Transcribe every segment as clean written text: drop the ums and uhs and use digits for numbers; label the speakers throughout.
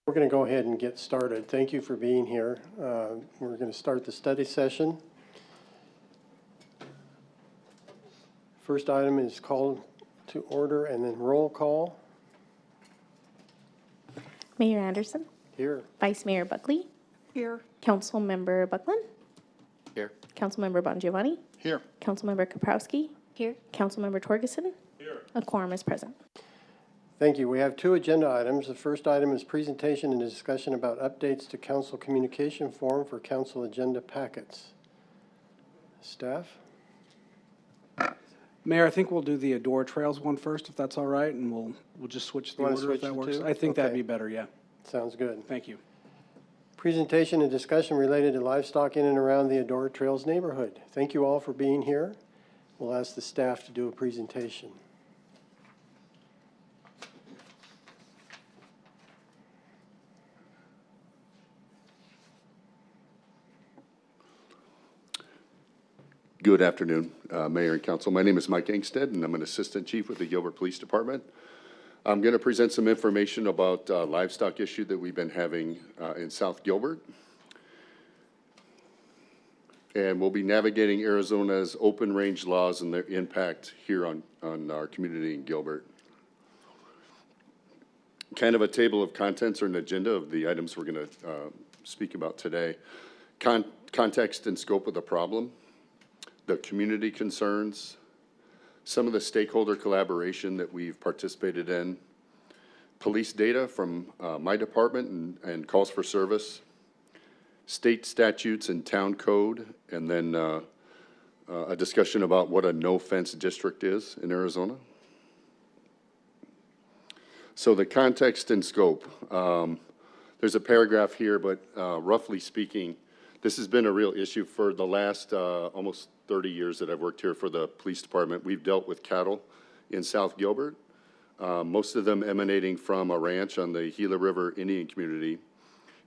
Speaker 1: We're going to go ahead and get started. Thank you for being here. We're going to start the study session. First item is called to order and then roll call.
Speaker 2: Mayor Anderson.
Speaker 1: Here.
Speaker 2: Vice Mayor Buckley.
Speaker 3: Here.
Speaker 2: Councilmember Buckland.
Speaker 4: Here.
Speaker 2: Councilmember Bongiovanni.
Speaker 4: Here.
Speaker 2: Councilmember Kaprowski. Here. Councilmember Torgerson. Here. A quorum is present.
Speaker 1: Thank you. We have two agenda items. The first item is presentation and discussion about updates to council communication form for council agenda packets. Staff?
Speaker 5: Mayor, I think we'll do the Adora Trails one first, if that's all right, and we'll just switch the order if that works. I think that'd be better, yeah.
Speaker 1: Sounds good.
Speaker 5: Thank you.
Speaker 1: Presentation and discussion related to livestock in and around the Adora Trails neighborhood. Thank you all for being here. We'll ask the staff to do a presentation.
Speaker 4: Good afternoon, Mayor and Council. My name is Mike Engstead, and I'm an Assistant Chief with the Gilbert Police Department. I'm going to present some information about livestock issue that we've been having in South Gilbert. And we'll be navigating Arizona's open range laws and their impact here on our community in Gilbert. Kind of a table of contents or an agenda of the items we're going to speak about today. Context and scope of the problem, the community concerns, some of the stakeholder collaboration that we've participated in, police data from my department and calls for service, state statutes and town code, and then a discussion about what a no-fence district is in Arizona. So the context and scope. There's a paragraph here, but roughly speaking, this has been a real issue for the last almost 30 years that I've worked here for the police department. We've dealt with cattle in South Gilbert, most of them emanating from a ranch on the Gila River Indian community.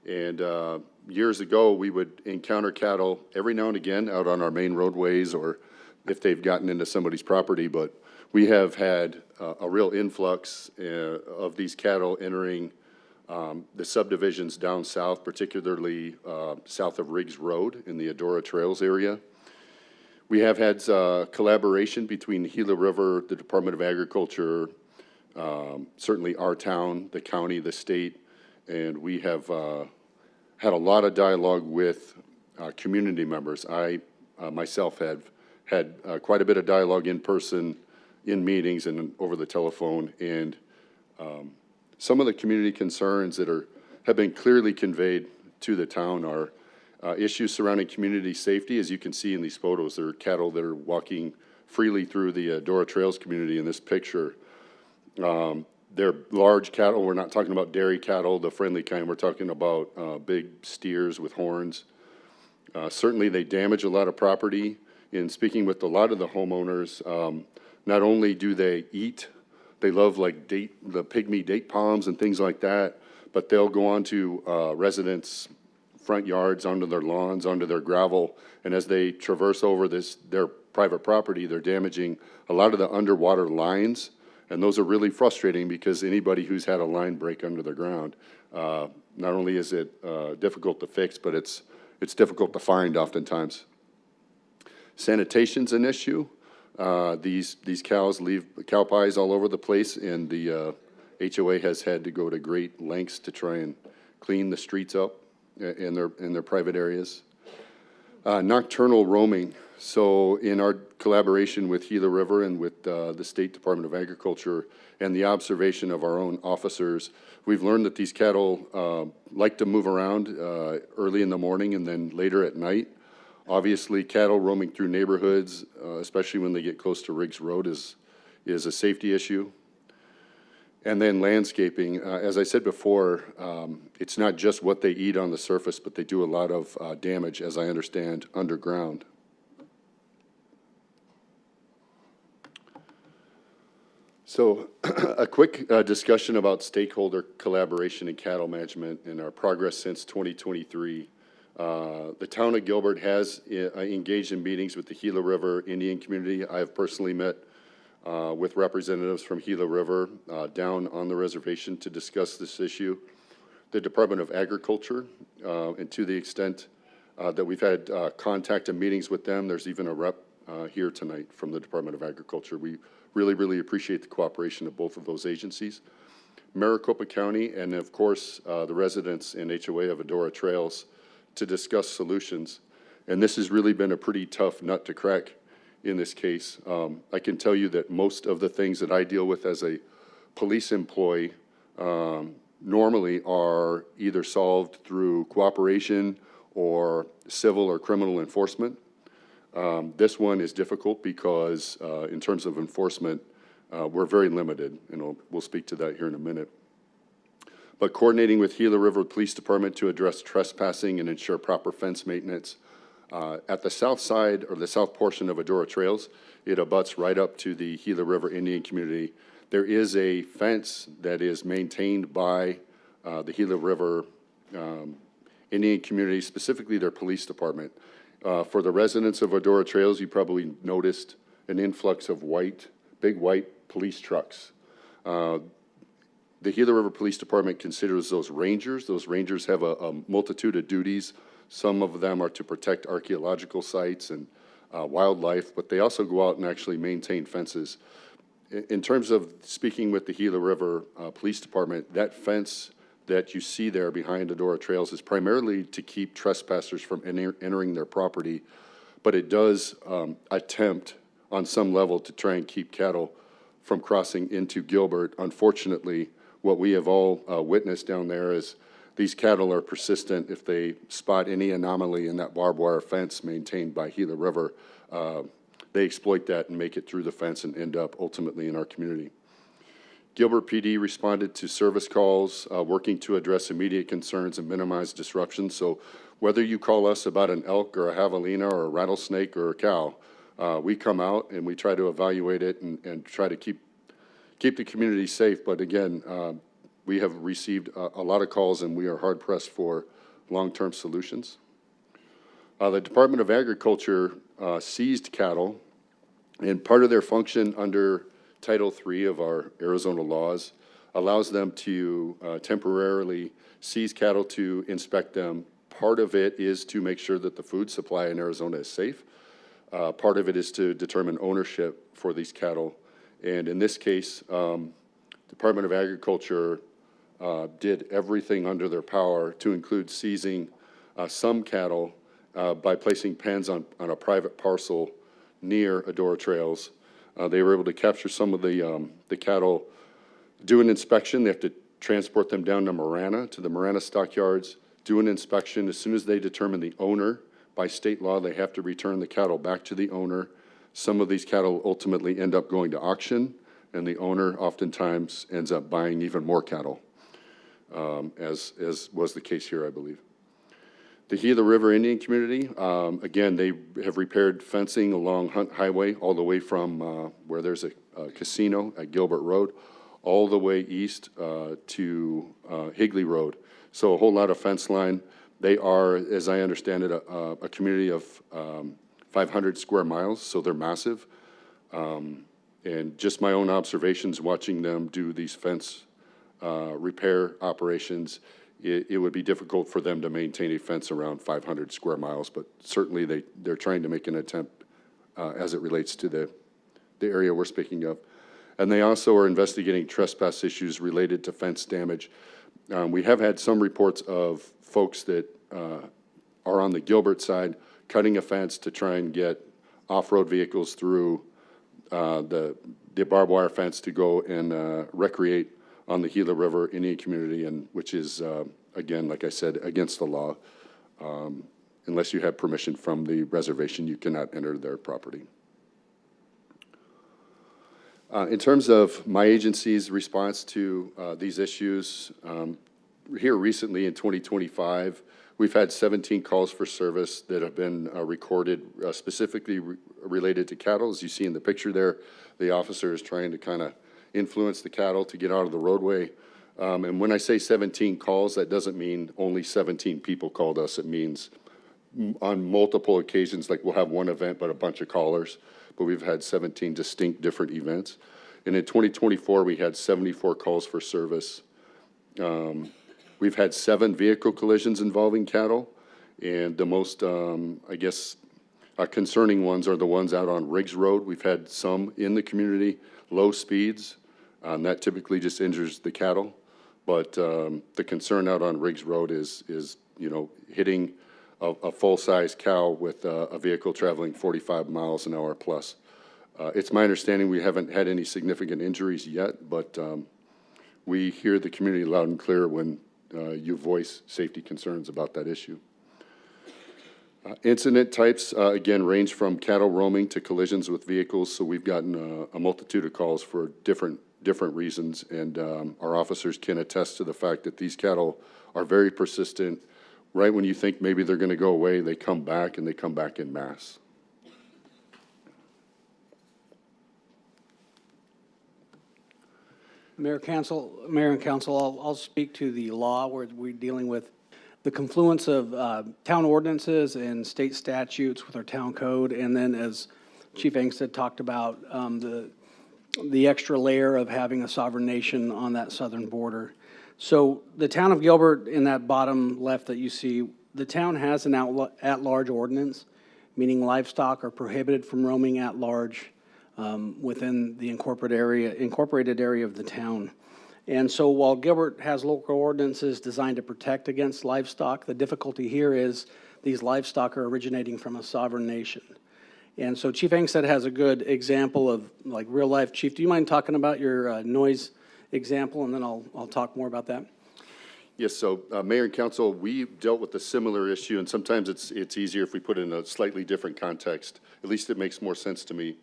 Speaker 4: And years ago, we would encounter cattle every now and again out on our main roadways or if they've gotten into somebody's property. But we have had a real influx of these cattle entering the subdivisions down south, particularly south of Riggs Road in the Adora Trails area. We have had collaboration between Gila River, the Department of Agriculture, certainly our town, the county, the state, and we have had a lot of dialogue with community members. I myself have had quite a bit of dialogue in person, in meetings, and over the telephone, and some of the community concerns that have been clearly conveyed to the town are issues surrounding community safety. As you can see in these photos, there are cattle that are walking freely through the Adora Trails community in this picture. They're large cattle. We're not talking about dairy cattle, the friendly kind. We're talking about big steers with horns. Certainly they damage a lot of property. In speaking with a lot of the homeowners, not only do they eat, they love like the pygmy date palms and things like that, but they'll go onto residents' front yards, onto their lawns, onto their gravel, and as they traverse over their private property, they're damaging a lot of the underwater lines, and those are really frustrating because anybody who's had a line break under the ground, not only is it difficult to fix, but it's difficult to find oftentimes. Sanitation's an issue. These cows leave cow pies all over the place, and the HOA has had to go to great lengths to try and clean the streets up in their private areas. Nocturnal roaming. So in our collaboration with Gila River and with the State Department of Agriculture and the observation of our own officers, we've learned that these cattle like to move around early in the morning and then later at night. Obviously, cattle roaming through neighborhoods, especially when they get close to Riggs Road, is a safety issue. And then landscaping. As I said before, it's not just what they eat on the surface, but they do a lot of damage, as I understand, underground. So a quick discussion about stakeholder collaboration in cattle management and our progress since 2023. The town of Gilbert has engaged in meetings with the Gila River Indian community. I have personally met with representatives from Gila River down on the reservation to discuss this issue. the Department of Agriculture, and to the extent that we've had contact and meetings with them. There's even a rep here tonight from the Department of Agriculture. We really, really appreciate the cooperation of both of those agencies. Maricopa County, and of course, the residents and HOA of Adora Trails to discuss solutions. And this has really been a pretty tough nut to crack in this case. I can tell you that most of the things that I deal with as a police employee normally are either solved through cooperation or civil or criminal enforcement. This one is difficult because in terms of enforcement, we're very limited, and we'll speak to that here in a minute. But coordinating with Gila River Police Department to address trespassing and ensure proper fence maintenance. At the south side, or the south portion of Adora Trails, it abuts right up to the Gila River Indian community. There is a fence that is maintained by the Gila River Indian community, specifically their police department. For the residents of Adora Trails, you probably noticed an influx of big white police trucks. The Gila River Police Department considers those rangers. Those rangers have a multitude of duties. Some of them are to protect archaeological sites and wildlife, but they also go out and actually maintain fences. In terms of speaking with the Gila River Police Department, that fence that you see there behind Adora Trails is primarily to keep trespassers from entering their property, but it does attempt on some level to try and keep cattle from crossing into Gilbert. Unfortunately, what we have all witnessed down there is these cattle are persistent. If they spot any anomaly in that barbed wire fence maintained by Gila River, they exploit that and make it through the fence and end up ultimately in our community. Gilbert PD responded to service calls, working to address immediate concerns and minimize disruptions. So whether you call us about an elk or a javelina or a rattlesnake or a cow, we come out and we try to evaluate it and try to keep the community safe. But again, we have received a lot of calls and we are hard pressed for long-term solutions. The Department of Agriculture seized cattle, and part of their function under Title III of our Arizona laws allows them to temporarily seize cattle to inspect them. Part of it is to make sure that the food supply in Arizona is safe. Part of it is to determine ownership for these cattle. And in this case, Department of Agriculture did everything under their power to include seizing some cattle by placing pens on a private parcel near Adora Trails. They were able to capture some of the cattle, do an inspection. They have to transport them down to Marana, to the Marana stockyards, do an inspection. As soon as they determine the owner, by state law, they have to return the cattle back to the owner. Some of these cattle ultimately end up going to auction, and the owner oftentimes ends up buying even more cattle, as was the case here, I believe. The Gila River Indian community, again, they have repaired fencing along Hunt Highway all the way from where there's a casino at Gilbert Road, all the way east to Higley Road. So a whole lot of fence line. They are, as I understand it, a community of 500 square miles, so they're massive. And just my own observations watching them do these fence repair operations, it would be difficult for them to maintain a fence around 500 square miles, but certainly they're trying to make an attempt as it relates to the area we're speaking of. And they also are investigating trespass issues related to fence damage. We have had some reports of folks that are on the Gilbert side cutting a fence to try and get off-road vehicles through the barbed wire fence to go and recreate on the Gila River Indian community, and which is, again, like I said, against the law. Unless you have permission from the reservation, you cannot enter their property. In terms of my agency's response to these issues, here recently in 2025, we've had 17 calls for service that have been recorded, specifically related to cattle. As you see in the picture there, the officer is trying to kind of influence the cattle to get out of the roadway. And when I say 17 calls, that doesn't mean only 17 people called us. It means on multiple occasions, like we'll have one event but a bunch of callers, but we've had 17 distinct different events. And in 2024, we had 74 calls for service. We've had 7 vehicle collisions involving cattle, and the most, I guess, concerning ones are the ones out on Riggs Road. We've had some in the community, low speeds, and that typically just injures the cattle. But the concern out on Riggs Road is hitting a full-size cow with a vehicle traveling 45 miles an hour plus. It's my understanding we haven't had any significant injuries yet, but we hear the community loud and clear when you voice safety concerns about that issue. Incident types, again, range from cattle roaming to collisions with vehicles, so we've gotten a multitude of calls for different reasons, and our officers can attest to the fact that these cattle are very persistent. Right when you think maybe they're going to go away, they come back, and they come back in mass.
Speaker 5: Mayor and Council, I'll speak to the law where we're dealing with the confluence of town ordinances and state statutes with our town code, and then as Chief Angstead talked about, the extra layer of having a sovereign nation on that southern border. So the town of Gilbert, in that bottom left that you see, the town has an at-large ordinance, meaning livestock are prohibited from roaming at large within the incorporated area of the town. And so while Gilbert has local ordinances designed to protect against livestock, the difficulty here is these livestock are originating from a sovereign nation. And so Chief Angstead has a good example of like real life. Chief, do you mind talking about your noise example, and then I'll talk more about that?
Speaker 4: Yes, so Mayor and Council, we dealt with a similar issue, and sometimes it's easier if we put it in a slightly different context. At least it makes more sense to me.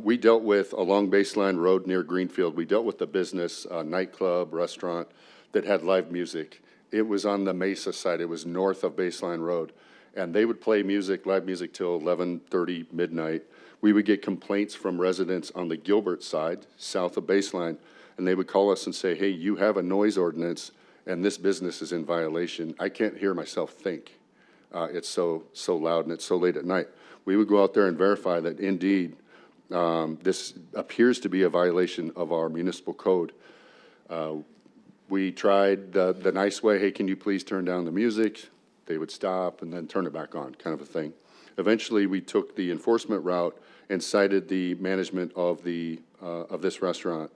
Speaker 4: We dealt with along Baseline Road near Greenfield. We dealt with a business, a nightclub, restaurant that had live music. It was on the Mesa side. It was north of Baseline Road. And they would play music, live music till 11:30 midnight. We would get complaints from residents on the Gilbert side, south of Baseline, and they would call us and say, hey, you have a noise ordinance and this business is in violation. I can't hear myself think. It's so loud and it's so late at night. We would go out there and verify that indeed this appears to be a violation of our municipal code. We tried the nice way, hey, can you please turn down the music? They would stop and then turn it back on, kind of a thing. Eventually, we took the enforcement route and cited the management of this restaurant.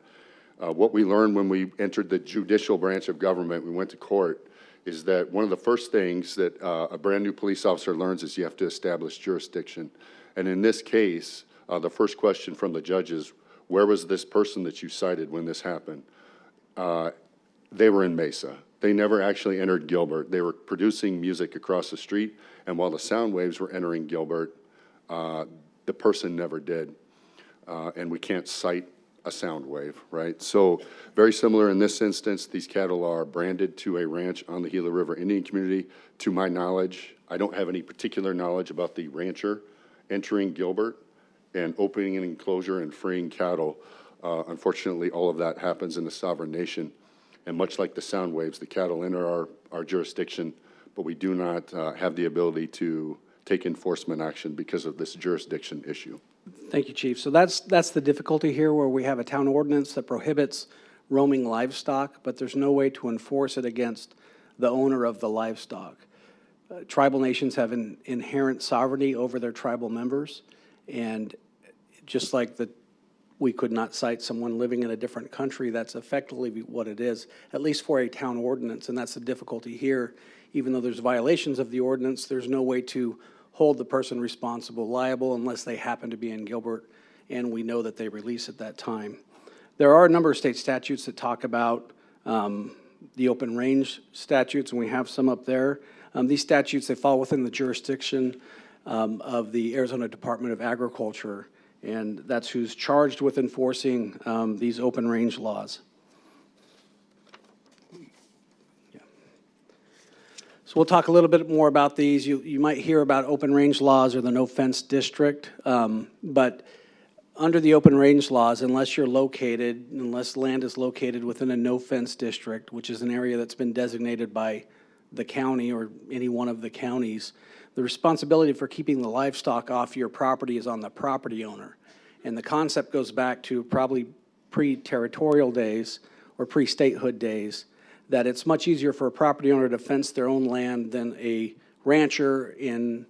Speaker 4: What we learned when we entered the judicial branch of government, we went to court, is that one of the first things that a brand new police officer learns is you have to establish jurisdiction. And in this case, the first question from the judge is, where was this person that you cited when this happened? They were in Mesa. They never actually entered Gilbert. They were producing music across the street, and while the sound waves were entering Gilbert, the person never did. And we can't cite a sound wave, right? So very similar in this instance, these cattle are branded to a ranch on the Gila River Indian community. To my knowledge, I don't have any particular knowledge about the rancher entering Gilbert and opening an enclosure and freeing cattle. Unfortunately, all of that happens in a sovereign nation. And much like the sound waves, the cattle enter our jurisdiction, but we do not have the ability to take enforcement action because of this jurisdiction issue.
Speaker 5: Thank you, Chief. So that's the difficulty here, where we have a town ordinance that prohibits roaming livestock, but there's no way to enforce it against the owner of the livestock. Tribal nations have an inherent sovereignty over their tribal members, and just like we could not cite someone living in a different country, that's effectively what it is, at least for a town ordinance, and that's the difficulty here. Even though there's violations of the ordinance, there's no way to hold the person responsible liable unless they happen to be in Gilbert, and we know that they release at that time. There are a number of state statutes that talk about the open range statutes, and we have some up there. These statutes, they fall within the jurisdiction of the Arizona Department of Agriculture, and that's who's charged with enforcing these open range laws. So we'll talk a little bit more about these. You might hear about open range laws or the no fence district, but under the open range laws, unless land is located within a no fence district, which is an area that's been designated by the county or any one of the counties, the responsibility for keeping the livestock off your property is on the property owner. And the concept goes back to probably pre-territorial days or pre-statehood days. that it's much easier for a property owner to fence their own land than a rancher in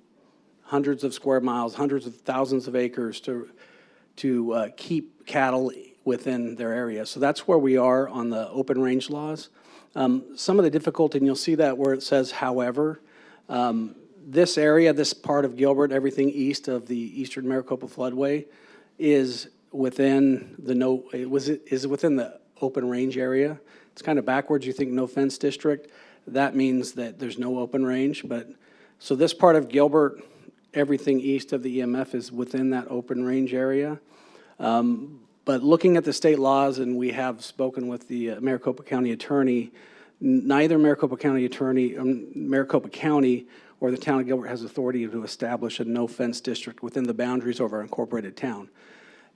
Speaker 5: hundreds of square miles, hundreds of thousands of acres to keep cattle within their area. So that's where we are on the open range laws. Some of the difficulty, and you'll see that where it says however, this area, this part of Gilbert, everything east of the eastern Maricopa floodway is within is within the open range area. It's kind of backwards. You think no fence district. That means that there's no open range. But so this part of Gilbert, everything east of the EMF is within that open range area. But looking at the state laws, and we have spoken with the Maricopa County attorney, neither Maricopa County or the town of Gilbert has authority to establish a no fence district within the boundaries of our incorporated town.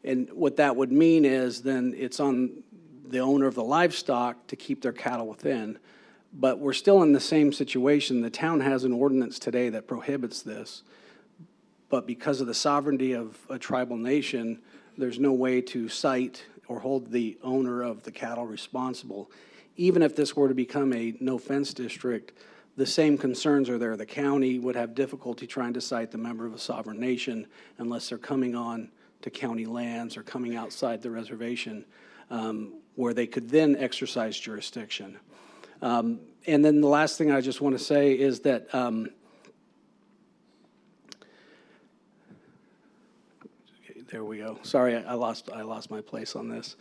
Speaker 5: And what that would mean is then it's on the owner of the livestock to keep their cattle within. But we're still in the same situation. The town has an ordinance today that prohibits this. But because of the sovereignty of a tribal nation, there's no way to cite or hold the owner of the cattle responsible. Even if this were to become a no fence district, the same concerns are there. The county would have difficulty trying to cite the member of a sovereign nation unless they're coming on to county lands or coming outside the reservation, where they could then exercise jurisdiction. And then the last thing I just want to say is that there we go. Sorry, I lost my place on this.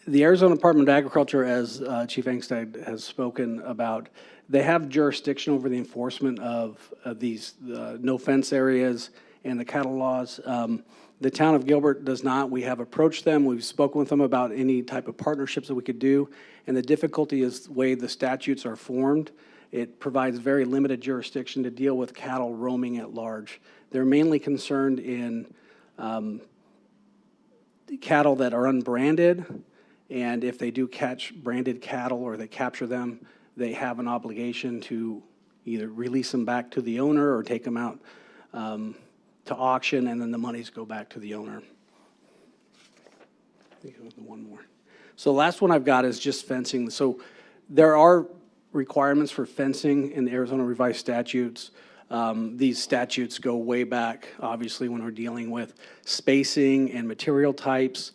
Speaker 5: The Arizona Department of Agriculture, as Chief Engstad has spoken about, they have jurisdiction over the enforcement of these no fence areas and the cattle laws. The town of Gilbert does not. We have approached them. We've spoken with them about any type of partnerships that we could do. And the difficulty is the way the statutes are formed. It provides very limited jurisdiction to deal with cattle roaming at large. They're mainly concerned in cattle that are unbranded, and if they do catch branded cattle or they capture them, they have an obligation to either release them back to the owner or take them out to auction, and then the monies go back to the owner. I think one more. So the last one I've got is just fencing. So there are requirements for fencing in the Arizona revised statutes. These statutes go way back, obviously, when we're dealing with spacing and material types.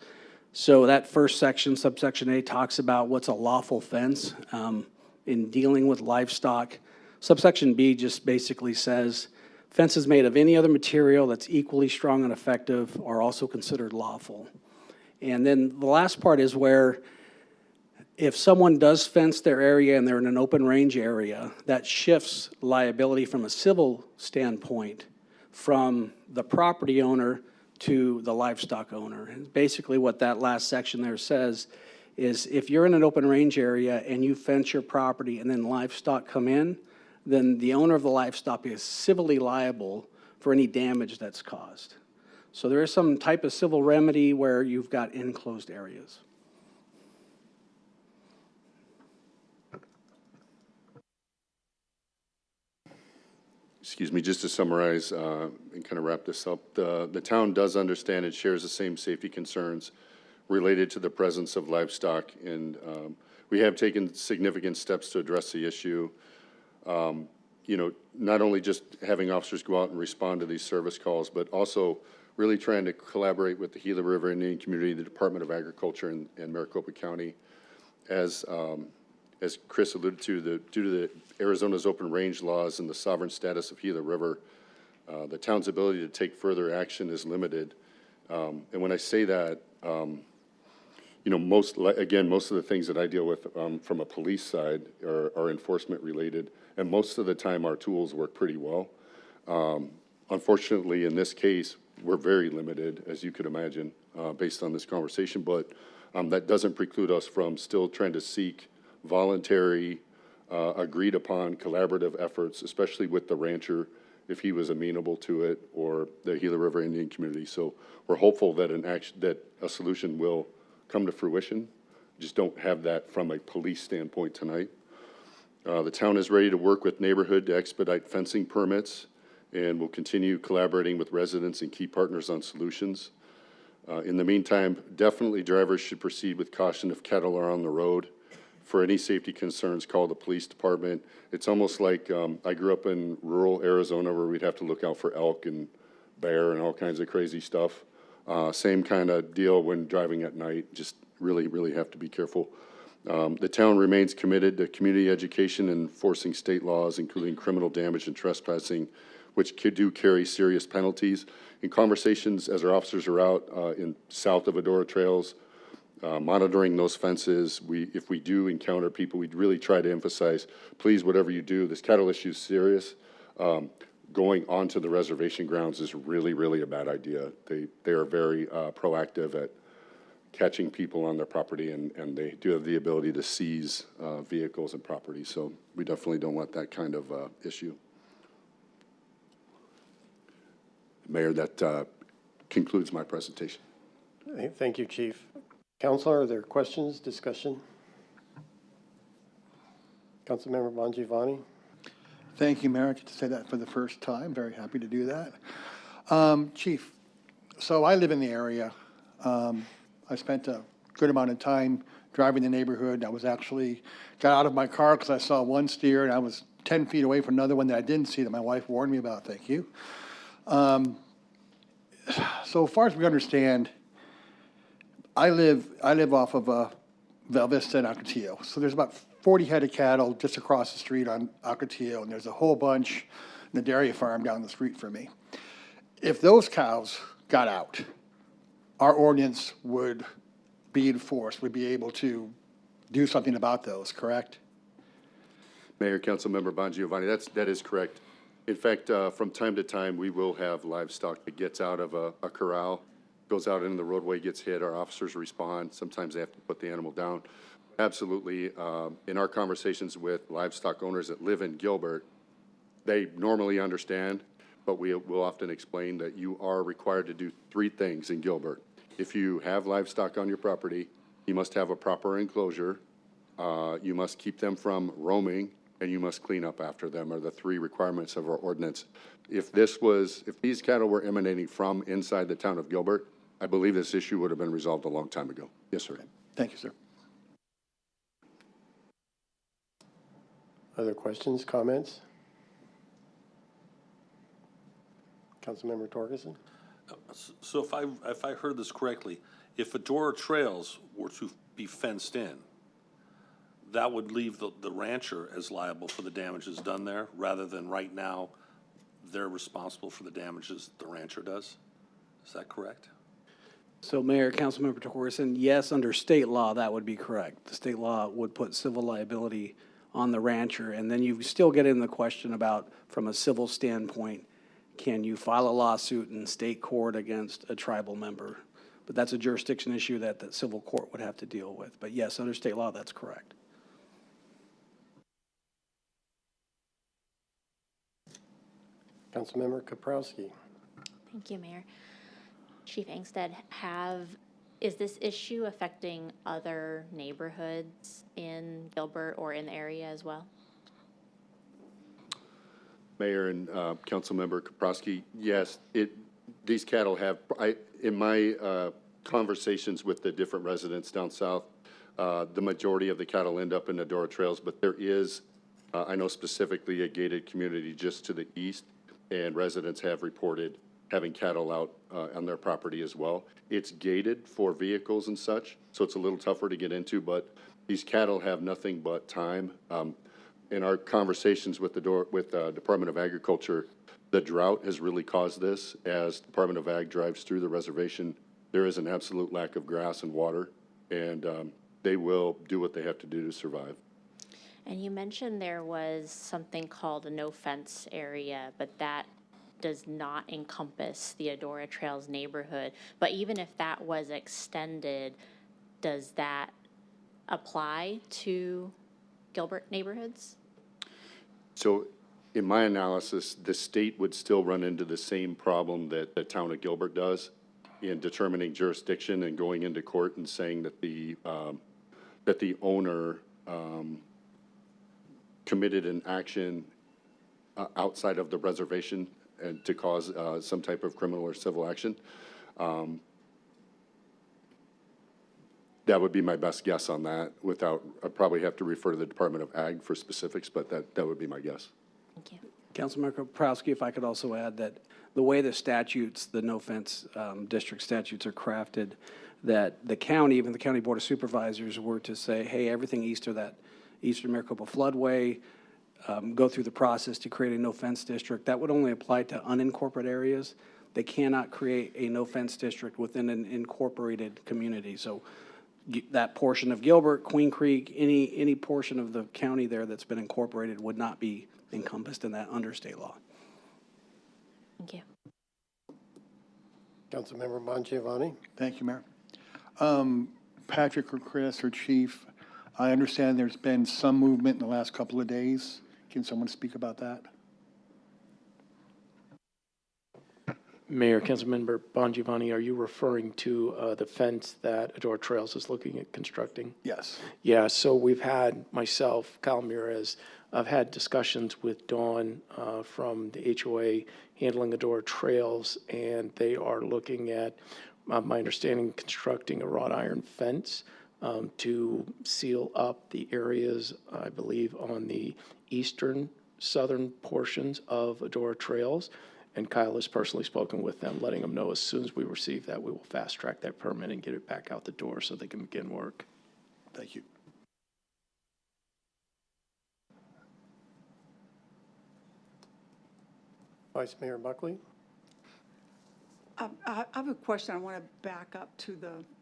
Speaker 5: So that first section, subsection A, talks about what's a lawful fence in dealing with livestock. Subsection B just basically says fences made of any other material that's equally strong and effective are also considered lawful. And then the last part is where if someone does fence their area and they're in an open range area, that shifts liability from a civil standpoint from the property owner to the livestock owner. And basically what that last section there says is if you're in an open range area and you fence your property and then livestock come in, then the owner of the livestock is civilly liable for any damage that's caused. So there is some type of civil remedy where you've got enclosed areas.
Speaker 4: Excuse me, just to summarize and kind of wrap this up, the town does understand and shares the same safety concerns related to the presence of livestock, and we have taken significant steps to address the issue. Not only just having officers go out and respond to these service calls, but also really trying to collaborate with the Gila River Indian community, the Department of Agriculture, and Maricopa County. As Chris alluded to, due to the Arizona's open range laws and the sovereign status of Gila River, the town's ability to take further action is limited. And when I say that, most of the things that I deal with from a police side are enforcement related, and most of the time our tools work pretty well. Unfortunately, in this case, we're very limited, as you could imagine, based on this conversation, but that doesn't preclude us from still trying to seek voluntary, agreed upon collaborative efforts, especially with the rancher, if he was amenable to it, or the Gila River Indian community. So we're hopeful that that a solution will come to fruition. Just don't have that from a police standpoint tonight. The town is ready to work with neighborhood to expedite fencing permits, and will continue collaborating with residents and key partners on solutions. In the meantime, definitely drivers should proceed with caution if cattle are on the road. For any safety concerns, call the police department. It's almost like I grew up in rural Arizona where we'd have to look out for elk and bear and all kinds of crazy stuff. Same kind of deal when driving at night. Just really, really have to be careful. The town remains committed to community education and enforcing state laws, including criminal damage and trespassing, which do carry serious penalties. In conversations as our officers are out in south of Adora Trails, monitoring those fences, if we do encounter people, we'd really try to emphasize, please, whatever you do, this cattle issue is serious. Going onto the reservation grounds is really, really a bad idea. They are very proactive at catching people on their property, and they do have the ability to seize vehicles and property. So we definitely don't want that kind of issue. Mayor, that concludes my presentation.
Speaker 1: Thank you, Chief. Counselor, are there questions, discussion? Councilmember Bongiovanni?
Speaker 3: Thank you, Mayor. I get to say that for the first time. Very happy to do that. Chief, so I live in the area. I spent a good amount of time driving the neighborhood. I was actually got out of my car because I saw one steer, and I was 10 feet away from another one that I didn't see that my wife warned me about. Thank you. So far as we understand, I live off of Val Vista and Ocotillo. So there's about 40 head of cattle just across the street on Ocotillo, and there's a whole bunch in the dairy farm down the street from me. If those cows got out, our ordinance would be enforced. We'd be able to do something about those, correct?
Speaker 4: Mayor, Councilmember Bongiovanni, that is correct. In fact, from time to time, we will have livestock that gets out of a corral, goes out into the roadway, gets hit. Our officers respond. Sometimes they have to put the animal down. Absolutely. In our conversations with livestock owners that live in Gilbert, they normally understand, but we will often explain that you are required to do 3 things in Gilbert. If you have livestock on your property, you must have a proper enclosure, you must keep them from roaming, and you must clean up after them are the 3 requirements of our ordinance. If these cattle were emanating from inside the town of Gilbert, I believe this issue would have been resolved a long time ago. Yes, sir.
Speaker 3: Thank you, sir.
Speaker 1: Other questions, comments? Councilmember Torgerson?
Speaker 6: So if I heard this correctly, if Adora Trails were to be fenced in, that would leave the rancher as liable for the damages done there, rather than right now, they're responsible for the damages the rancher does? Is that correct?
Speaker 5: So Mayor, Councilmember Torgerson, yes, under state law, that would be correct. The state law would put civil liability on the rancher, and then you still get in the question about, from a civil standpoint, can you file a lawsuit in state court against a tribal member? But that's a jurisdiction issue that the civil court would have to deal with. But yes, under state law, that's correct.
Speaker 1: Councilmember Kaprowski?
Speaker 2: Thank you, Mayor. Chief Angstead, is this issue affecting other neighborhoods in Gilbert or in the area as well?
Speaker 4: Mayor and Councilmember Kaprowski, yes, these cattle have, in my conversations with the different residents down south, the majority of the cattle end up in Adora Trails, but there is, I know specifically a gated community just to the east, and residents have reported having cattle out on their property as well. It's gated for vehicles and such, so it's a little tougher to get into, but these cattle have nothing but time. In our conversations with the Department of Agriculture, the drought has really caused this. As Department of Ag drives through the reservation, there is an absolute lack of grass and water, and they will do what they have to do to survive.
Speaker 2: And you mentioned there was something called a no-fence area, but that does not encompass the Adora Trails neighborhood. But even if that was extended, does that apply to Gilbert neighborhoods?
Speaker 4: So in my analysis, the state would still run into the same problem that the town of Gilbert does in determining jurisdiction and going into court and saying that the owner committed an action outside of the reservation and to cause some type of criminal or civil action. That would be my best guess on that without, I'd probably have to refer to the Department of Ag for specifics, but that would be my guess.
Speaker 2: Thank you.
Speaker 5: Councilmember Prowski, if I could also add that the way the statutes, the no-fence district statutes are crafted, that the county, even the county board of supervisors, were to say, hey, everything east of that eastern Maricopa floodway, go through the process to create a no-fence district. That would only apply to unincorporated areas. They cannot create a no-fence district within an incorporated community. So that portion of Gilbert, Queen Creek, any portion of the county there that's been incorporated would not be encompassed in that under state law.
Speaker 2: Thank you.
Speaker 1: Councilmember Bongiovanni.
Speaker 3: Thank you, Mayor. Patrick or Chris or Chief, I understand there's been some movement in the last couple of days. Can someone speak about that?
Speaker 7: Mayor, Councilmember Bongiovanni, are you referring to the fence that Adora Trails is looking at constructing?
Speaker 3: Yes.
Speaker 7: Yeah, so we've had, myself, Kyle Mures, I've had discussions with Dawn from the HOA handling Adora Trails, and they are looking at, my understanding, constructing a wrought iron fence to seal up the areas, I believe, on the eastern, southern portions of Adora Trails. And Kyle has personally spoken with them, letting them know as soon as we receive that, we will fast track that permit and get it back out the door so they can begin work.
Speaker 3: Thank you.
Speaker 1: Vice Mayor Buckley.
Speaker 8: I have a question. I want to back up to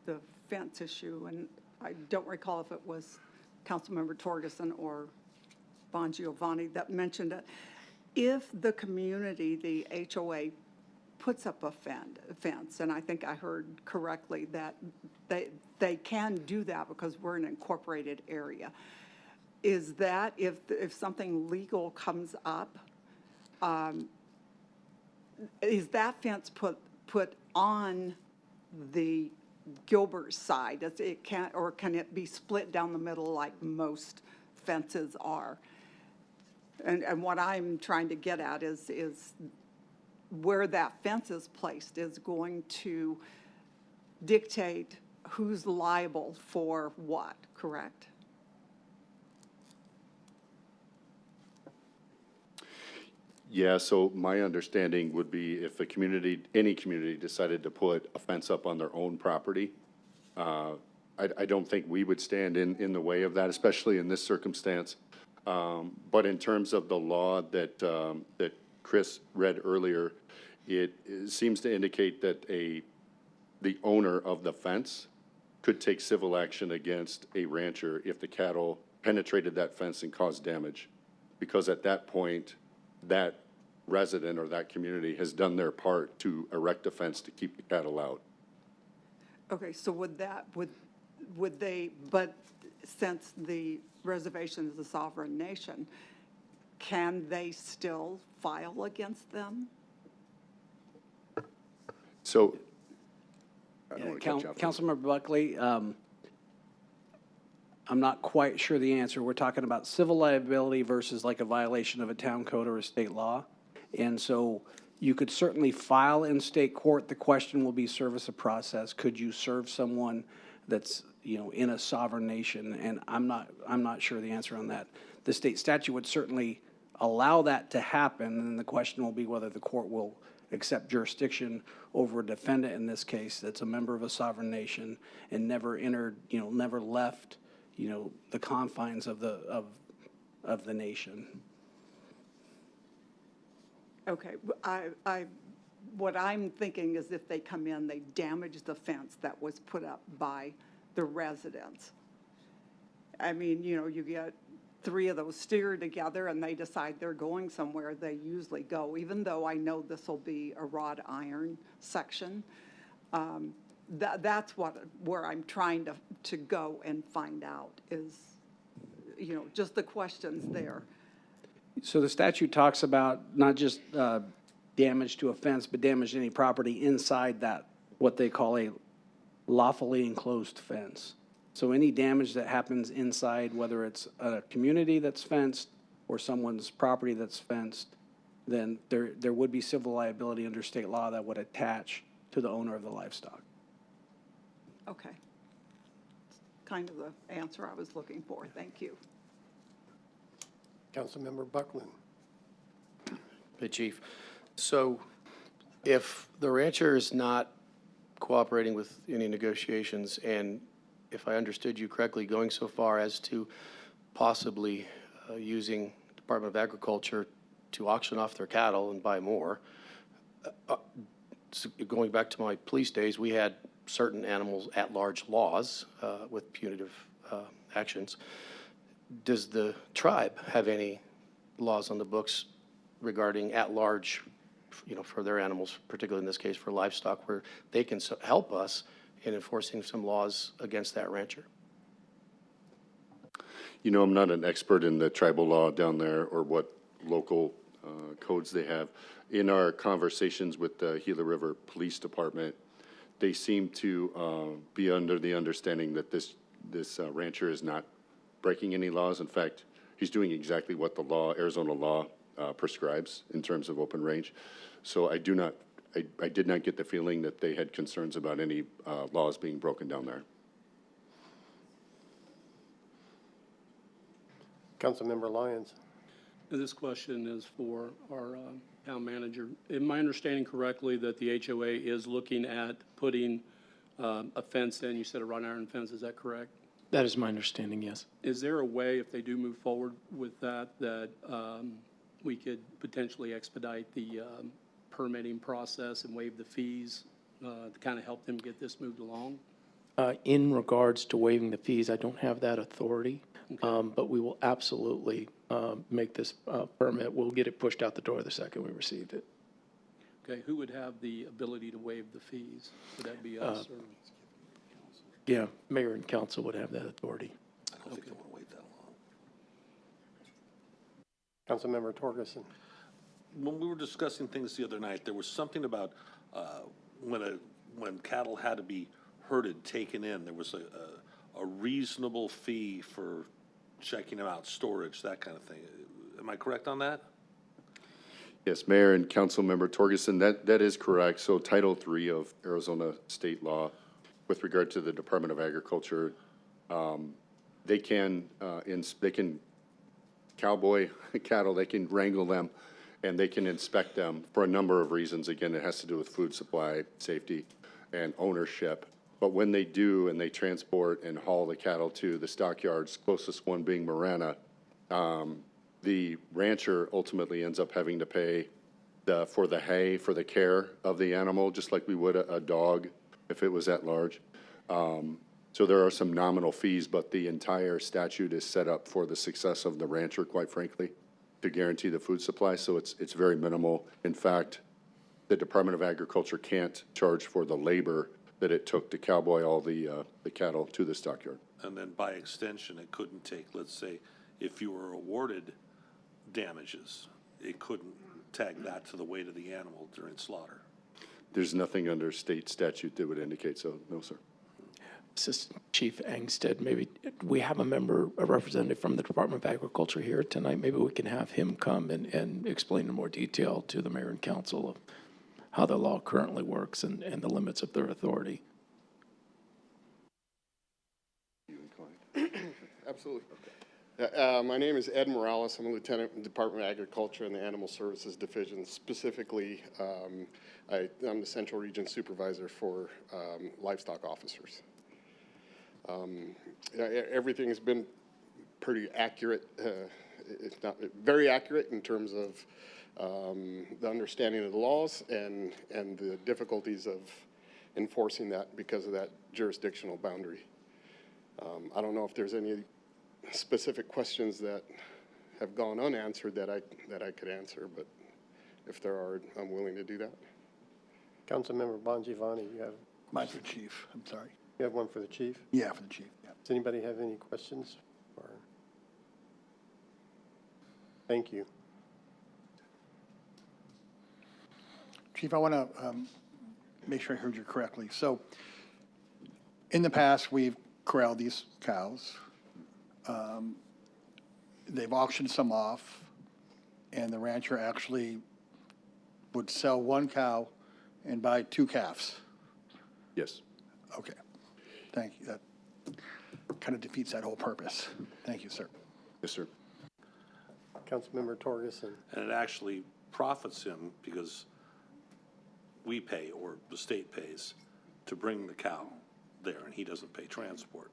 Speaker 8: the fence issue, and I don't recall if it was Councilmember Torgerson or Bongiovanni that mentioned it. If the community, the HOA, puts up a fence, and I think I heard correctly that they can do that because we're an incorporated area, is that if something legal comes up, is that fence put on the Gilbert side? Does it or can it be split down the middle like most fences are? And what I'm trying to get at is where that fence is placed is going to dictate who's liable for what, correct?
Speaker 4: Yeah, so my understanding would be if a community, any community decided to put a fence up on their own property, I don't think we would stand in the way of that, especially in this circumstance. But in terms of the law that Chris read earlier, it seems to indicate that the owner of the fence could take civil action against a rancher if the cattle penetrated that fence and caused damage, because at that point, that resident or that community has done their part to erect a fence to keep the cattle out.
Speaker 8: Okay, so would they, but since the reservation is a sovereign nation, can they still file against them?
Speaker 4: So, I don't want to cut you off.
Speaker 5: Councilmember Buckley, I'm not quite sure the answer. We're talking about civil liability versus like a violation of a town code or a state law. And so you could certainly file in state court. The question will be service of process. Could you serve someone that's, in a sovereign nation? And I'm not sure the answer on that. The state statute would certainly allow that to happen, and the question will be whether the court will accept jurisdiction over a defendant in this case that's a member of a sovereign nation and never entered, never left, the confines of the nation.
Speaker 8: Okay, what I'm thinking is if they come in, they damage the fence that was put up by the residents. I mean, you get 3 of those steer together and they decide they're going somewhere, they usually go, even though I know this will be a wrought iron section. That's where I'm trying to go and find out is, just the questions there.
Speaker 5: So the statute talks about not just damage to a fence, but damage to any property inside that, what they call a lawfully enclosed fence. So any damage that happens inside, whether it's a community that's fenced or someone's property that's fenced, then there would be civil liability under state law that would attach to the owner of the livestock.
Speaker 8: Okay. kind of the answer I was looking for. Thank you.
Speaker 1: Councilmember Buckland.
Speaker 9: Hey, Chief. So if the rancher is not cooperating with any negotiations, and if I understood you correctly, going so far as to possibly using Department of Agriculture to auction off their cattle and buy more, so going back to my police days, we had certain animals at-large laws with punitive actions. Does the tribe have any laws on the books regarding at-large, for their animals, particularly in this case for livestock, where they can help us in enforcing some laws against that rancher?
Speaker 4: I'm not an expert in the tribal law down there or what local codes they have. In our conversations with the Gila River Police Department, they seem to be under the understanding that this rancher is not breaking any laws. In fact, he's doing exactly what the Arizona law prescribes in terms of open range. So I did not get the feeling that they had concerns about any laws being broken down there.
Speaker 1: Councilmember Lyons.
Speaker 5: This question is for our town manager. Am I understanding correctly that the HOA is looking at putting a fence in? You said a wrought iron fence, is that correct?
Speaker 7: That is my understanding, yes.
Speaker 5: Is there a way, if they do move forward with that, we could potentially expedite the permitting process and waive the fees to kind of help them get this moved along?
Speaker 7: In regards to waiving the fees, I don't have that authority, but we will absolutely make this permit. We'll get it pushed out the door the second we received it.
Speaker 5: Okay, who would have the ability to waive the fees? Would that be us or?
Speaker 7: Yeah, mayor and council would have that authority.
Speaker 6: I don't think they want to wait that long.
Speaker 1: Councilmember Torgerson.
Speaker 6: When we were discussing things the other night, there was something about when cattle had to be herded, taken in, there was a reasonable fee for checking them out, storage, that kind of thing. Am I correct on that?
Speaker 4: Yes, Mayor and Councilmember Torgerson, that is correct. So Title III of Arizona state law, with regard to the Department of Agriculture, they can cowboy cattle, they can wrangle them, and they can inspect them for a number of reasons. Again, it has to do with food supply, safety, and ownership. But when they do and they transport and haul the cattle to the stockyards, closest one being Marana, the rancher ultimately ends up having to pay for the hay, for the care of the animal, just like we would a dog if it was at large. So there are some nominal fees, but the entire statute is set up for the success of the rancher, quite frankly, to guarantee the food supply. So it's very minimal. In fact, the Department of Agriculture can't charge for the labor that it took to cowboy all the cattle to the stockyard.
Speaker 6: And then by extension, it couldn't take, let's say, if you were awarded damages, it couldn't tag that to the weight of the animal during slaughter.
Speaker 4: There's nothing under state statute that would indicate so, no, sir.
Speaker 7: Assistant Chief Angstead, maybe we have a representative from the Department of Agriculture here tonight. Maybe we can have him come and explain in more detail to the mayor and council of how the law currently works and the limits of their authority.
Speaker 10: Absolutely. My name is Ed Morales. I'm a lieutenant in the Department of Agriculture and the Animal Services Division. Specifically, I'm the Central Region Supervisor for livestock officers. Everything has been pretty accurate. It's not very accurate in terms of the understanding of the laws and the difficulties of enforcing that because of that jurisdictional boundary. I don't know if there's any specific questions that have gone unanswered that I could answer, but if there are, I'm willing to do that.
Speaker 1: Councilmember Bongiovanni, you have?
Speaker 3: Mine's for chief, I'm sorry.
Speaker 1: You have one for the chief?
Speaker 3: Yeah, for the chief, yeah.
Speaker 1: Does anybody have any questions? Thank you.
Speaker 3: Chief, I want to make sure I heard you correctly. So in the past, we've corralled these cows. They've auctioned some off, and the rancher actually would sell one cow and buy two calves.
Speaker 4: Yes.
Speaker 3: Okay, thank you. kind of defeats that whole purpose. Thank you, sir.
Speaker 4: Yes, sir.
Speaker 1: Councilmember Torgerson.
Speaker 6: And it actually profits him because we pay, or the state pays, to bring the cow there, and he doesn't pay transport.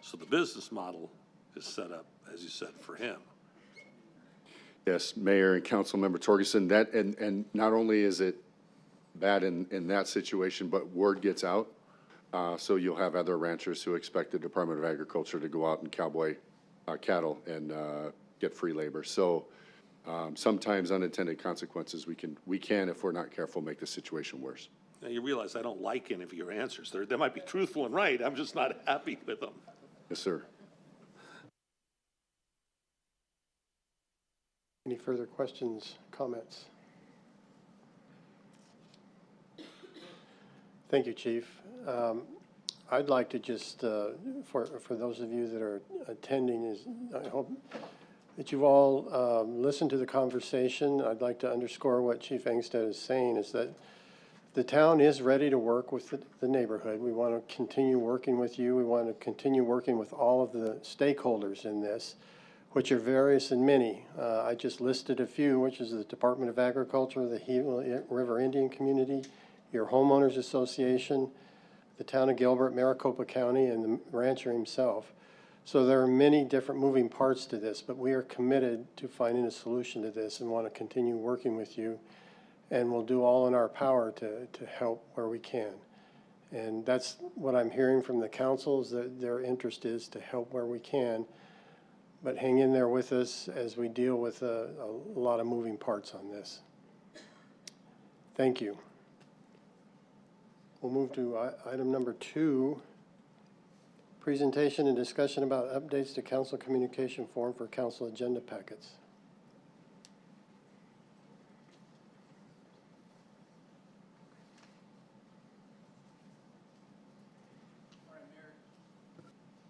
Speaker 6: So the business model is set up, as you said, for him.
Speaker 4: Yes, Mayor and Councilmember Torgerson, that, and not only is it bad in that situation, but word gets out. So you'll have other ranchers who expect the Department of Agriculture to go out and cowboy cattle and get free labor. So sometimes unintended consequences we can, if we're not careful, make the situation worse.
Speaker 6: Now, you realize I don't like any of your answers. They might be truthful and right. I'm just not happy with them.
Speaker 4: Yes, sir.
Speaker 1: Any further questions, comments? Thank you, Chief. I'd like to just, for those of you that are attending, I hope that you've all listened to the conversation. I'd like to underscore what Chief Engstead is saying, is that the town is ready to work with the neighborhood. We want to continue working with you. We want to continue working with all of the stakeholders in this, which are various and many. I just listed a few, which is the Department of Agriculture, the Gila River Indian Community, your homeowners association, the town of Gilbert, Maricopa County, and the rancher himself. So there are many different moving parts to this, but we are committed to finding a solution to this and want to continue working with you. And we'll do all in our power to help where we can. And that's what I'm hearing from the council, is that their interest is to help where we can. But hang in there with us as we deal with a lot of moving parts on this. Thank you. We'll move to item number 2, presentation and discussion about updates to council communication form for council agenda packets.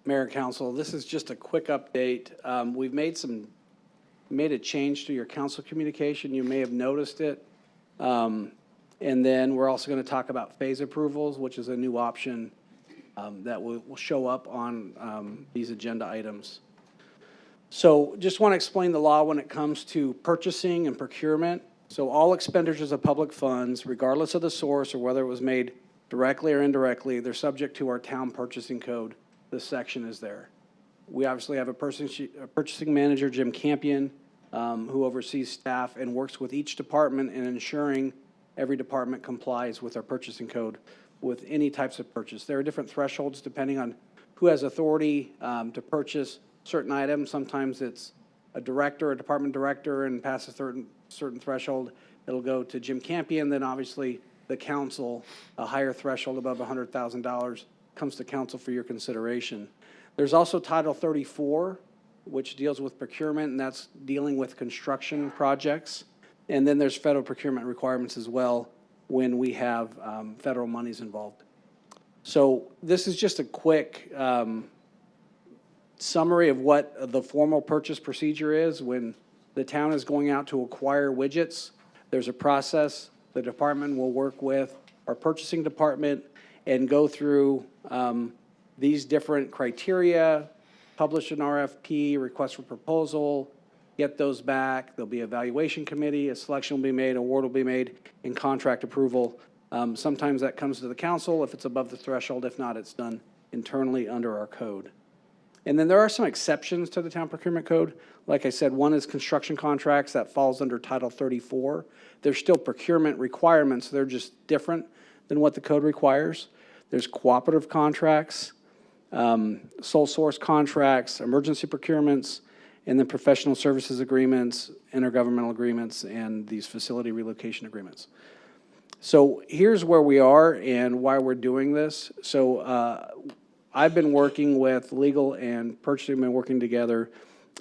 Speaker 5: Mayor and Council, this is just a quick update. We've made a change to your council communication. You may have noticed it. And then we're also going to talk about phase approvals, which is a new option that will show up on these agenda items. So just want to explain the law when it comes to purchasing and procurement. So all expenditures of public funds, regardless of the source or whether it was made directly or indirectly, they're subject to our town purchasing code. This section is there. We obviously have a purchasing manager, Jim Campion, who oversees staff and works with each department in ensuring every department complies with our purchasing code with any types of purchase. There are different thresholds depending on who has authority to purchase certain items. Sometimes it's a director, a department director, and past a certain threshold, it'll go to Jim Campion. Then obviously the council, a higher threshold above $100,000 comes to council for your consideration. There's also Title 34, which deals with procurement, and that's dealing with construction projects. And then there's federal procurement requirements as well when we have federal monies involved. So this is just a quick summary of what the formal purchase procedure is. When the town is going out to acquire widgets, there's a process. The department will work with our purchasing department and go through these different criteria, publish an RFP, request for proposal, get those back. There'll be an evaluation committee, a selection will be made, award will be made, and contract approval. Sometimes that comes to the council if it's above the threshold. If not, it's done internally under our code. And then there are some exceptions to the town procurement code. Like I said, one is construction contracts. That falls under Title 34. There's still procurement requirements. They're just different than what the code requires. There's cooperative contracts, sole source contracts, emergency procurements, and then professional services agreements, intergovernmental agreements, and these facility relocation agreements. So here's where we are and why we're doing this. So I've been working with legal and purchasing, been working together,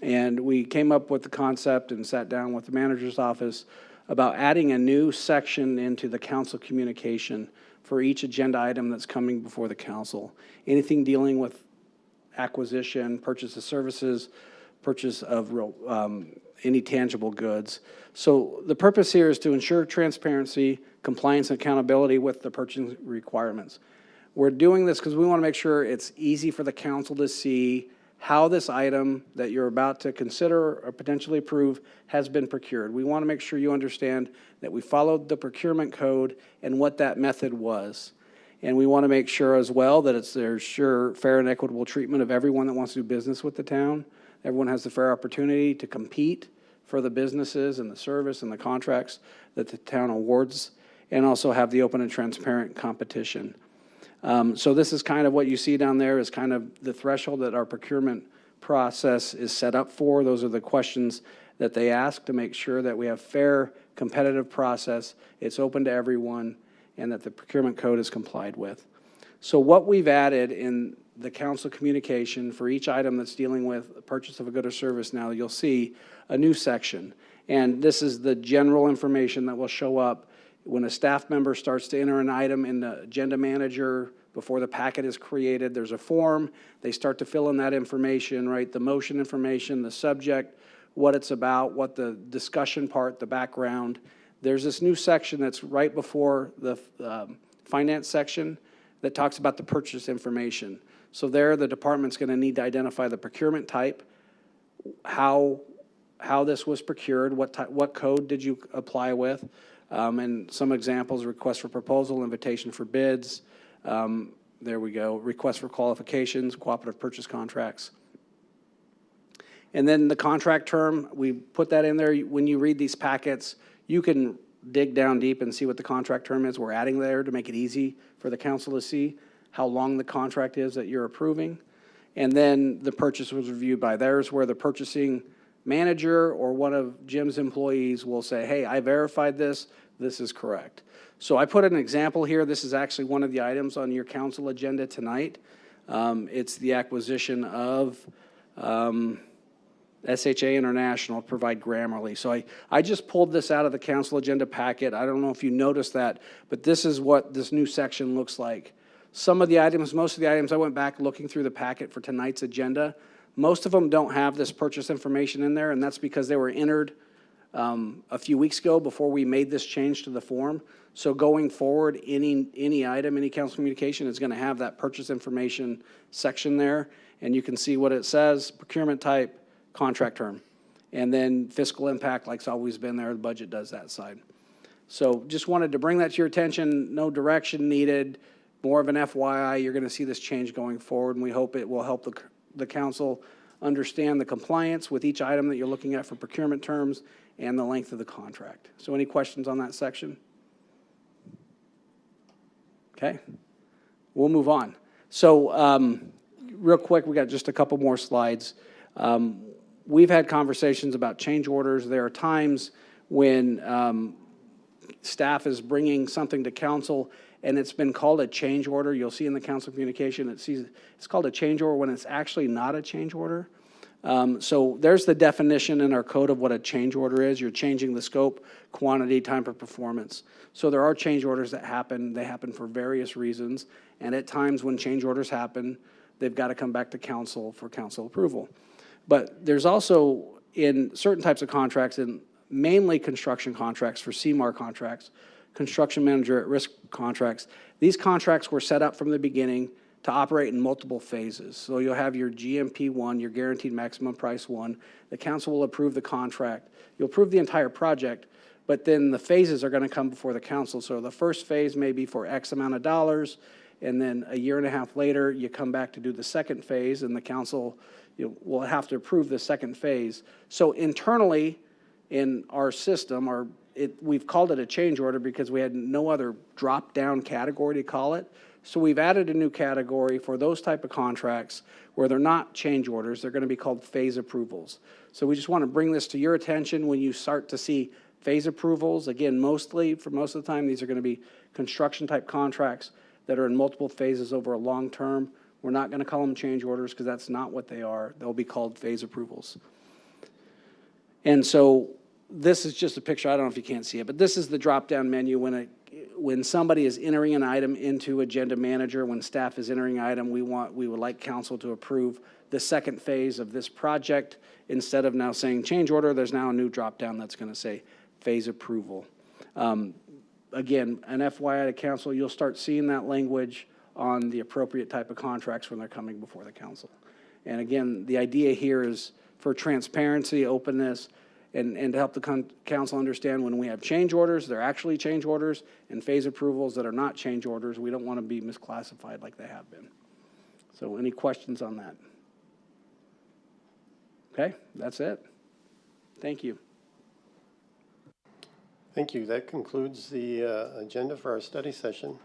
Speaker 5: and we came up with the concept and sat down with the manager's office about adding a new section into the council communication for each agenda item that's coming before the council. Anything dealing with acquisition, purchase of services, purchase of any tangible goods. So the purpose here is to ensure transparency, compliance, and accountability with the purchasing requirements. We're doing this because we want to make sure it's easy for the council to see how this item that you're about to consider or potentially approve has been procured. We want to make sure you understand that we followed the procurement code and what that method was. And we want to make sure as well that there's sure fair and equitable treatment of everyone that wants to do business with the town. Everyone has the fair opportunity to compete for the businesses and the service and the contracts that the town awards, and also have the open and transparent competition. So this is kind of what you see down there is kind of the threshold that our procurement process is set up for. Those are the questions that they ask to make sure that we have fair, competitive process, it's open to everyone, and that the procurement code is complied with. So what we've added in the council communication for each item that's dealing with the purchase of a good or service, now you'll see a new section. And this is the general information that will show up when a staff member starts to enter an item in the agenda manager before the packet is created. There's a form. They start to fill in that information, right? The motion information, the subject, what it's about, what the discussion part, the background. There's this new section that's right before the finance section that talks about the purchase information. So there, the department's going to need to identify the procurement type, how this was procured, what code did you apply with, and some examples: request for proposal, invitation for bids. There we go. Request for qualifications, cooperative purchase contracts. And then the contract term, we put that in there. When you read these packets, you can dig down deep and see what the contract term is. We're adding there to make it easy for the council to see how long the contract is that you're approving. And then the purchase was reviewed by theirs, where the purchasing manager or one of Jim's employees will say, hey, I verified this, this is correct. So I put an example here. This is actually one of the items on your council agenda tonight. It's the acquisition of SHA International to provide Grammarly. So I just pulled this out of the council agenda packet. I don't know if you noticed that, but this is what this new section looks like. Some of the items, most of the items, I went back looking through the packet for tonight's agenda. Most of them don't have this purchase information in there, and that's because they were entered a few weeks ago before we made this change to the form. So going forward, any item, any council communication is going to have that purchase information section there, and you can see what it says: procurement type, contract term, and then fiscal impact, like's always been there. The budget does that side. So just wanted to bring that to your attention. No direction needed. More of an FYI. You're going to see this change going forward, and we hope it will help the council understand the compliance with each item that you're looking at for procurement terms and the length of the contract. So any questions on that section? Okay, we'll move on. So real quick, we got just a couple more slides. We've had conversations about change orders. There are times when staff is bringing something to council and it's been called a change order. You'll see in the council communication, it's called a change order when it's actually not a change order. So there's the definition in our code of what a change order is. You're changing the scope, quantity, time for performance. So there are change orders that happen. They happen for various reasons. And at times when change orders happen, they've got to come back to council for council approval. But there's also, in certain types of contracts, and mainly construction contracts for CMAR contracts, construction manager at risk contracts, these contracts were set up from the beginning to operate in multiple phases. So you'll have your GMP 1, your guaranteed maximum price 1. The council will approve the contract. You'll approve the entire project, but then the phases are going to come before the council. So the first phase may be for X amount of dollars, and then a year and a half later, you come back to do the second phase, and the council will have to approve the second phase. So internally in our system, we've called it a change order because we had no other drop-down category to call it. So we've added a new category for those type of contracts where they're not change orders. They're going to be called phase approvals. So we just want to bring this to your attention when you start to see phase approvals. Again, for most of the time, these are going to be construction type contracts that are in multiple phases over a long term. We're not going to call them change orders because that's not what they are. They'll be called phase approvals. And so this is just a picture. I don't know if you can't see it, but this is the drop-down menu when somebody is entering an item into Agenda Manager, when staff is entering an item, we would like council to approve the second phase of this project. Instead of now saying change order, there's now a new drop-down that's going to say phase approval. Again, an FYI to council, you'll start seeing that language on the appropriate type of contracts when they're coming before the council. And again, the idea here is for transparency, openness, and to help the council understand when we have change orders, they're actually change orders, and phase approvals that are not change orders, we don't want to be misclassified like they have been. So any questions on that? Okay, that's it. Thank you.
Speaker 1: Thank you. That concludes the agenda for our study session.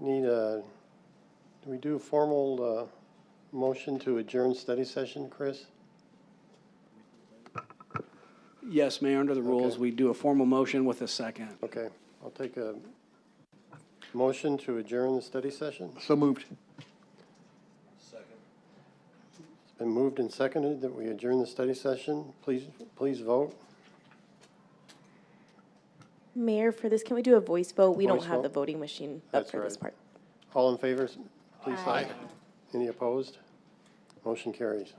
Speaker 1: Do we do a formal motion to adjourn study session, Chris?
Speaker 5: Yes, Mayor, under the rules,
Speaker 1: Okay.
Speaker 5: we do a formal motion with a second.
Speaker 1: Okay, I'll take a motion to adjourn the study session.
Speaker 3: So moved.
Speaker 1: It's been moved and seconded that we adjourn the study session. Please vote.
Speaker 11: Mayor, for this, can we do a voice vote? We don't
Speaker 1: Voice
Speaker 11: have
Speaker 1: vote?
Speaker 11: the voting machine up
Speaker 1: That's
Speaker 11: for this
Speaker 1: right.
Speaker 11: part.
Speaker 1: All in favor, please say
Speaker 2: Aye.
Speaker 1: Any opposed? Motion carries.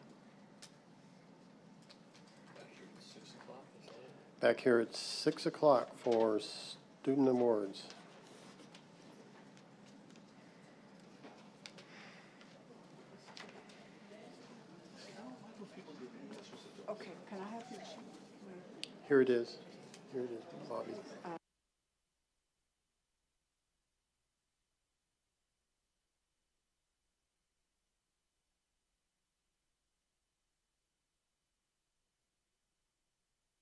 Speaker 1: Back here at 6 o'clock for student awards.
Speaker 8: Okay, can I have your?
Speaker 1: Here it is, Bobby.